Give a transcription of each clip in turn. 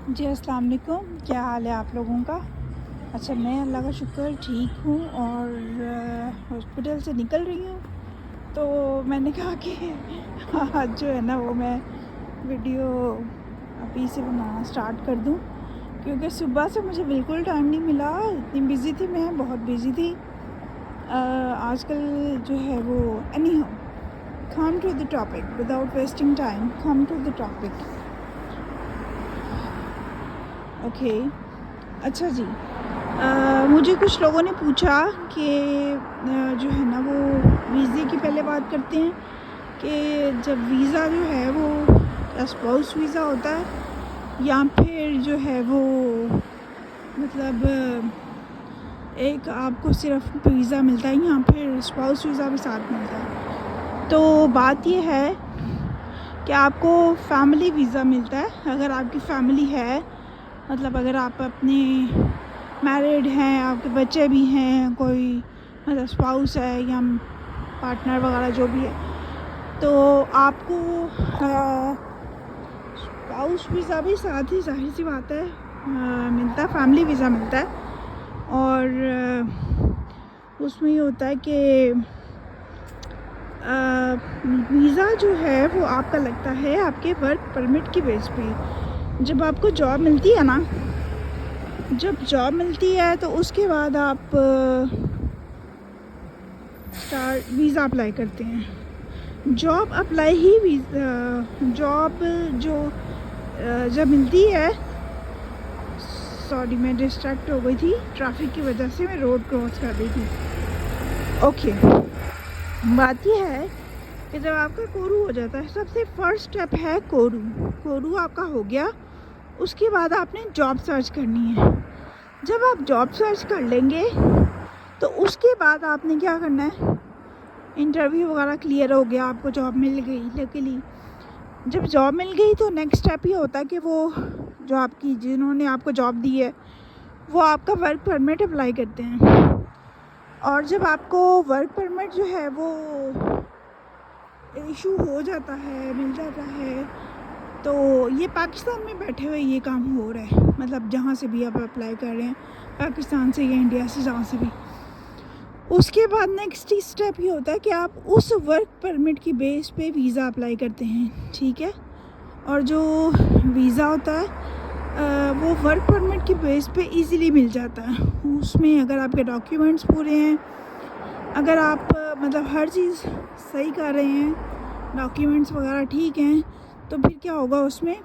जी अस्सलाम वालेकुम। क्या हाल है आप लोगों का? अच्छा, मैं अल्लाह का शुक्र ठीक हूँ और हॉस्पिटल से निकल रही हूँ। तो मैंने कहा कि आज जो है ना वो मैं वीडियो अभी से बनाना स्टार्ट कर दूँ, क्योंकि सुबह से मुझे बिल्कुल टाइम नहीं मिला। इतनी बिज़ी थी, मैं बहुत बिज़ी थी आजकल जो है वो। Anyhow, come to the topic without wasting time, come to the topic. Okay, अच्छा जी। मुझे कुछ लोगों ने पूछा कि जो है ना वो वीज़े की पहले बात करते हैं कि जब वीज़ा जो है वो स्पाउस वीज़ा होता है या फिर जो है वो मतलब एक आपको सिर्फ वीज़ा मिलता है या फिर स्पाउस वीज़ा भी साथ मिलता है। तो बात ये है कि आपको फैमिली वीज़ा मिलता है अगर आपकी फ़ैमिली है, मतलब अगर आप अपने मैरिड हैं, आपके बच्चे भी हैं, कोई मतलब स्पाउस है या पार्टनर वगैरह जो भी है, तो आपको स्पाउस वीज़ा भी साथ ही जाहिर सी बात है मिलता है, फैमिली वीज़ा मिलता है। और उसमें ये होता है कि वीज़ा जो है वो आपका लगता है आपके वर्क परमिट की बेस पे। जब आपको जॉब मिलती है ना, जब जॉब मिलती है तो उसके बाद आप वीज़ा अप्लाई करते हैं। जॉब अप्लाई ही जॉब जो जब मिलती है, सॉरी मैं डिस्ट्रैक्ट हो गई थी ट्रैफिक की वजह से, मैं रोड क्रॉस कर रही थी। ओके, बात यह है कि जब आपका कोरू हो जाता है, सबसे फर्स्ट स्टेप है कोरू। कोरू आपका हो गया, उसके बाद आपने जॉब सर्च करनी है। जब आप जॉब सर्च कर लेंगे तो उसके बाद आपने क्या करना है, इंटरव्यू वगैरह क्लियर हो गया, आपको जॉब मिल गई लकीली। जब जॉब मिल गई तो नेक्स्ट स्टेप ये होता है कि वो जो आपकी जिन्होंने आपको जॉब दी है वो आपका वर्क परमिट अप्लाई करते हैं। और जब आपको वर्क परमिट जो है वो इशू हो जाता है, मिल जाता है, तो ये पाकिस्तान में बैठे हुए ये काम हो रहा है, मतलब जहाँ से भी आप अप्लाई कर रहे हैं, पाकिस्तान से या इंडिया से, जहाँ से भी। उसके बाद नेक्स्ट स्टेप ये होता है कि आप उस वर्क परमिट की बेस पे वीज़ा अप्लाई करते हैं, ठीक है। और जो वीज़ा होता है वो वर्क परमिट की बेस पे इजीली मिल जाता है। उसमें अगर आपके डॉक्यूमेंट्स पूरे हैं, अगर आप मतलब हर चीज़ सही कर रहे हैं, डॉक्यूमेंट्स वगैरह ठीक हैं, तो फिर क्या होगा उसमें,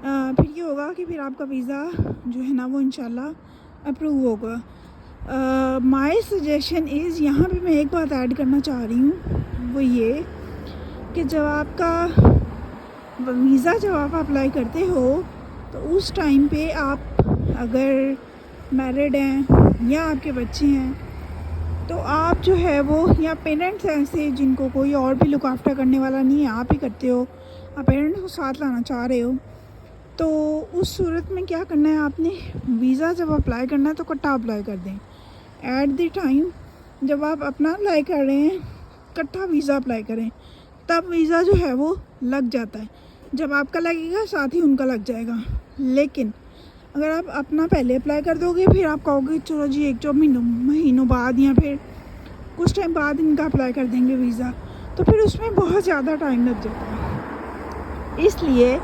फिर ये होगा कि फिर आपका वीज़ा जो है ना वो इंशाल्लाह अप्रूव होगा। माय सजेशन इज़, यहाँ पे मैं एक बात ऐड करना चाह रही हूँ, वो ये कि जब आपका वीज़ा जब आप अप्लाई करते हो तो उस टाइम पे आप अगर मैरिड हैं या आपके बच्चे हैं तो आप जो है वो, या पेरेंट्स हैं ऐसे जिनको कोई और भी लुक आफ्टर करने वाला नहीं है, आप ही करते हो, आप पेरेंट्स को साथ लाना चाह रहे हो, तो उस सूरत में क्या करना है, आपने वीज़ा जब अप्लाई करना है तो इकट्ठा अप्लाई कर दें। एट द टाइम जब आप अपना अप्लाई कर रहे हैं, इकट्ठा वीज़ा अप्लाई करें, तब वीज़ा जो है वो लग जाता है। जब आपका लगेगा साथ ही उनका लग जाएगा। लेकिन अगर आप अपना पहले अप्लाई कर दोगे, फिर आप कहोगे चलो जी एक 2 महीनों बाद या फिर कुछ टाइम बाद इनका अप्लाई कर देंगे वीज़ा, तो फिर उसमें बहुत ज़्यादा टाइम लग जाता है। इसलिए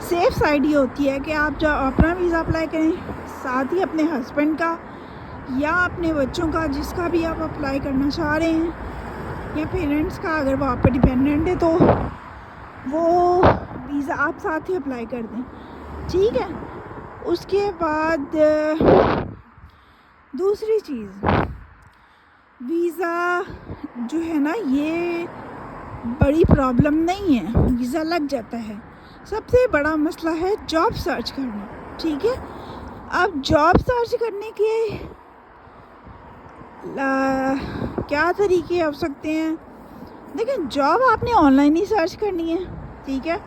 सेफ़ साइड ये होती है कि आप जब अपना वीज़ा अप्लाई करें, साथ ही अपने हस्बैंड का या अपने बच्चों का, जिसका भी आप अप्लाई करना चाह रहे हैं, या पेरेंट्स का अगर वो आप पे डिपेंडेंट है तो वो वीज़ा आप साथ ही अप्लाई कर दें, ठीक है। उसके बाद दूसरी चीज़, वीज़ा जो है ना ये बड़ी प्रॉब्लम नहीं है, वीज़ा लग जाता है। सबसे बड़ा मसला है जॉब सर्च करना, ठीक है। अब जॉब सर्च करने के क्या तरीके हो सकते हैं? देखिए, जॉब आपने ऑनलाइन ही सर्च करनी है, ठीक है।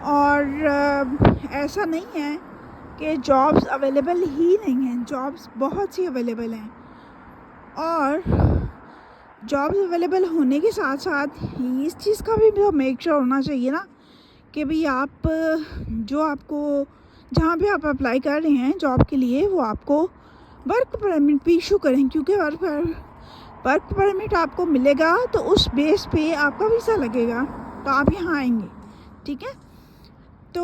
और ऐसा नहीं है कि जॉब्स अवेलेबल ही नहीं हैं, जॉब्स बहुत सी अवेलेबल हैं। और जॉब्स अवेलेबल होने के साथ साथ इस चीज़ का भी तो मेक श्योर होना चाहिए ना कि भाई आप जो आपको जहाँ पे आप अप्लाई कर रहे हैं जॉब के लिए वो आपको वर्क परमिट भी इशू करें, क्योंकि वर्क परमिट आपको मिलेगा तो उस बेस पे आपका वीज़ा लगेगा, तो आप यहाँ आएंगे। ठीक है, तो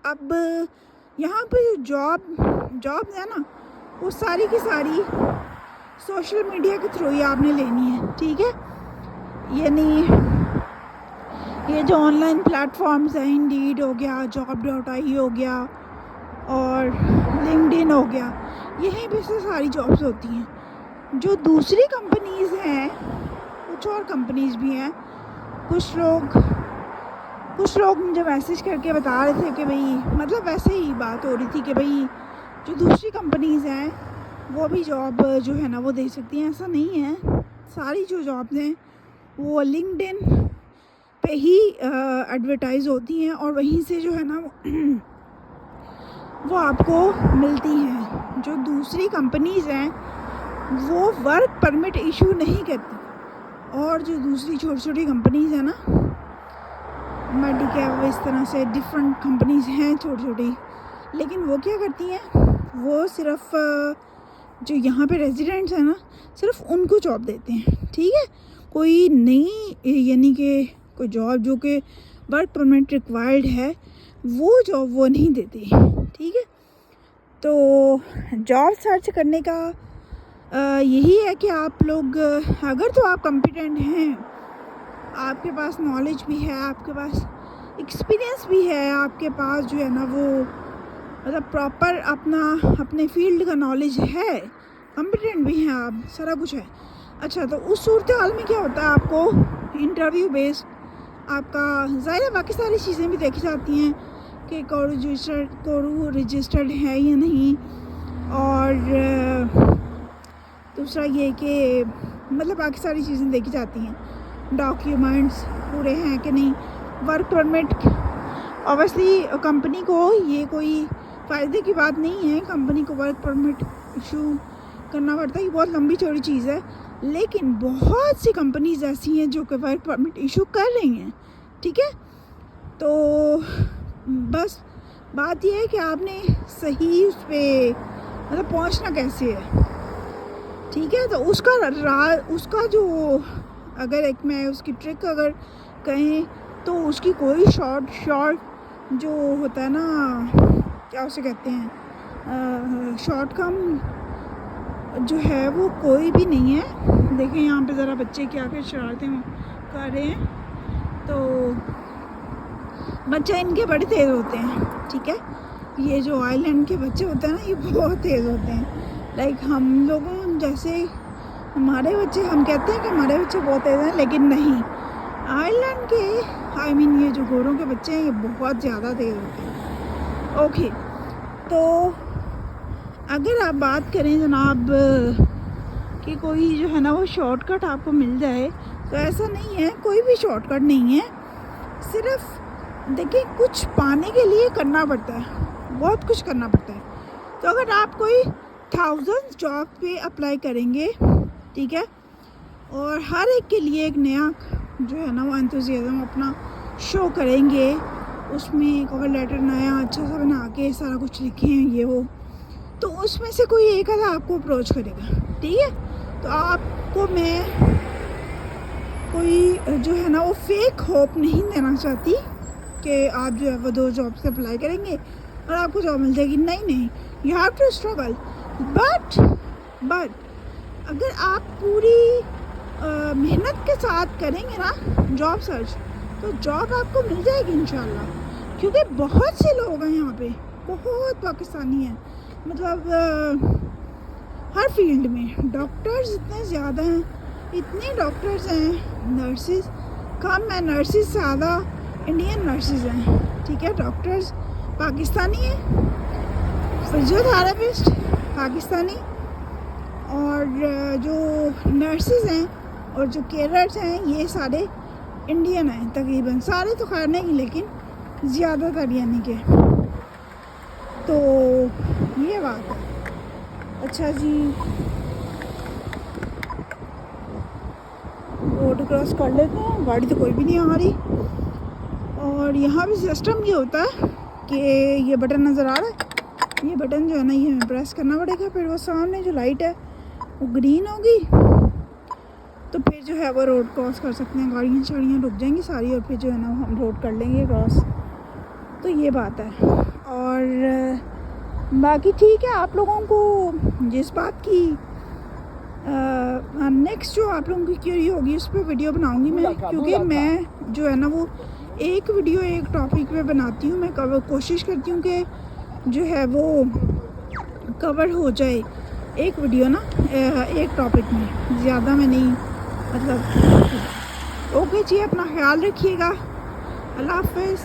अब यहाँ पे जॉब है ना, वो सारी की सारी सोशल मीडिया के थ्रू ही आपने लेनी है। ठीक है, यानी ये जो ऑनलाइन प्लेटफॉर्म्स हैं, इंडीड हो गया, job.ai हो गया और लिंक्डइन हो गया, यहीं पे से सारी जॉब्स होती हैं। जो दूसरी कंपनीज़ हैं, कुछ और कंपनीज़ भी हैं, कुछ लोग मुझे मैसेज करके बता रहे थे कि भाई, मतलब वैसे ही बात हो रही थी कि भाई जो दूसरी कंपनीज़ हैं वो भी जॉब जो है ना वो दे सकती हैं। ऐसा नहीं है, सारी जो जॉब्स हैं वो लिंक्डइन पे ही एडवर्टाइज़ होती हैं और वहीं से जो है ना वो आपको मिलती हैं। जो दूसरी कंपनीज़ हैं वो वर्क परमिट इशू नहीं करती, और जो दूसरी छोटी छोटी कंपनीज़ हैं ना, मेडिकैप, इस तरह से डिफरेंट कंपनीज़ हैं छोटी छोटी, लेकिन वो क्या करती हैं, वो सिर्फ जो यहाँ पे रेजिडेंट्स हैं ना, सिर्फ उनको जॉब देते हैं। ठीक है, कोई नई यानी कि कोई जॉब जो कि वर्क परमिट रिक्वायर्ड है वो जॉब वो नहीं देती। ठीक है, तो जॉब सर्च करने का यही है कि आप लोग अगर तो आप कॉम्पिटेंट हैं, आपके पास नॉलेज भी है, आपके पास एक्सपीरियंस भी है, आपके पास जो है ना वो मतलब प्रॉपर अपने फील्ड का नॉलेज है, कॉम्पिटेंट भी हैं आप, सारा कुछ है। अच्छा, तो उस सूरत हाल में क्या होता है, आपको इंटरव्यू बेस्ड आपका ज़ाहिर बाकी सारी चीज़ें भी देखी जाती हैं कि कोरू रजिस्टर्ड है या नहीं, और दूसरा ये कि मतलब बाकी सारी चीज़ें देखी जाती हैं, डॉक्यूमेंट्स पूरे हैं कि नहीं, वर्क परमिट। ऑब्वियसली कंपनी को ये कोई फ़ायदे की बात नहीं है, कंपनी को वर्क परमिट इशू करना पड़ता है, ये बहुत लंबी चौड़ी चीज़ है, लेकिन बहुत सी कंपनीज ऐसी हैं जो कि वर्क परमिट इशू कर रही हैं। ठीक है, तो बस बात यह है कि आपने सही उस पर मतलब पहुंचना कैसे है। ठीक है, तो उसका जो अगर एक मैं उसकी ट्रिक अगर कहें तो उसकी कोई शॉर्ट जो होता है ना, क्या उसे कहते हैं, शॉर्ट कम जो है वो कोई भी नहीं है। देखें यहाँ पे ज़रा बच्चे क्या क्या शरारतें कर रहे हैं, तो बच्चे इनके बड़े तेज़ होते हैं। ठीक है, ये जो आइलैंड के बच्चे होते हैं ना, ये बहुत तेज़ होते हैं। लाइक हम लोगों जैसे हमारे बच्चे, हम कहते हैं कि हमारे बच्चे बहुत तेज़ हैं, लेकिन नहीं, आइलैंड के ये जो गोरों के बच्चे हैं ये बहुत ज़्यादा तेज़ होते हैं। ओके, तो अगर आप बात करें जनाब कि कोई जो है ना वो शॉर्टकट आपको मिल जाए, तो ऐसा नहीं है, कोई भी शॉर्टकट नहीं है। सिर्फ देखिए, कुछ पाने के लिए करना पड़ता है, बहुत कुछ करना पड़ता है। तो अगर आप कोई 1000 जॉब पे अप्लाई करेंगे, ठीक है, और हर एक के लिए एक नया जो है ना वो एंथुसियाज्म अपना शो करेंगे, उसमें कवर लेटर नया अच्छा सा बना के सारा कुछ लिखे हैं ये वो, तो उसमें से कोई एक आधा आपको अप्रोच करेगा। ठीक है, तो आपको मैं कोई जो है ना वो फेक होप नहीं देना चाहती कि आप जो है वो 2 जॉब से अप्लाई करेंगे और आपको जॉब मिल जाएगी। नहीं, you have to struggle, but अगर आप पूरी मेहनत के साथ करेंगे ना जॉब सर्च, तो जॉब आपको मिल जाएगी इंशाल्लाह। क्योंकि बहुत से लोग हैं यहाँ पे, बहुत पाकिस्तानी हैं, मतलब हर फील्ड में। डॉक्टर्स इतने ज़्यादा हैं, इतने डॉक्टर्स हैं, नर्सेस कम है, नर्सेस ज़्यादा इंडियन नर्सेस हैं। ठीक है, डॉक्टर्स पाकिस्तानी हैं, फिजियोथेरेपिस्ट पाकिस्तानी, और जो नर्सेस हैं और जो केयरर्स हैं ये सारे इंडियन हैं तकरीबन, सारे तो खैर नहीं लेकिन ज़्यादातर यानी के। तो ये बात है। अच्छा जी, रोड क्रॉस कर लेते हैं, गाड़ी तो कोई भी नहीं आ रही। और यहाँ भी सिस्टम ये होता है कि ये बटन नज़र आ रहा है, ये बटन जो है ना ये हमें प्रेस करना पड़ेगा, फिर वो सामने जो लाइट है वो ग्रीन होगी, तो फिर जो है वो रोड क्रॉस कर सकते हैं। गाड़ियाँ शाड़ियाँ रुक जाएंगी सारी और फिर जो है ना हम रोड कर लेंगे क्रॉस। तो ये बात है। और बाकी ठीक है, आप लोगों को जिस बात की नेक्स्ट जो आप लोगों की क्यूरी होगी उस पर वीडियो बनाऊंगी मैं, क्योंकि मैं जो है ना वो एक वीडियो एक टॉपिक पे बनाती हूँ। मैं कोशिश करती हूँ कि जो है वो कवर हो जाए एक वीडियो ना एक टॉपिक में, ज़्यादा मैं नहीं मतलब। ओके जी, अपना ख्याल रखिएगा। अल्लाह हाफ़िज़।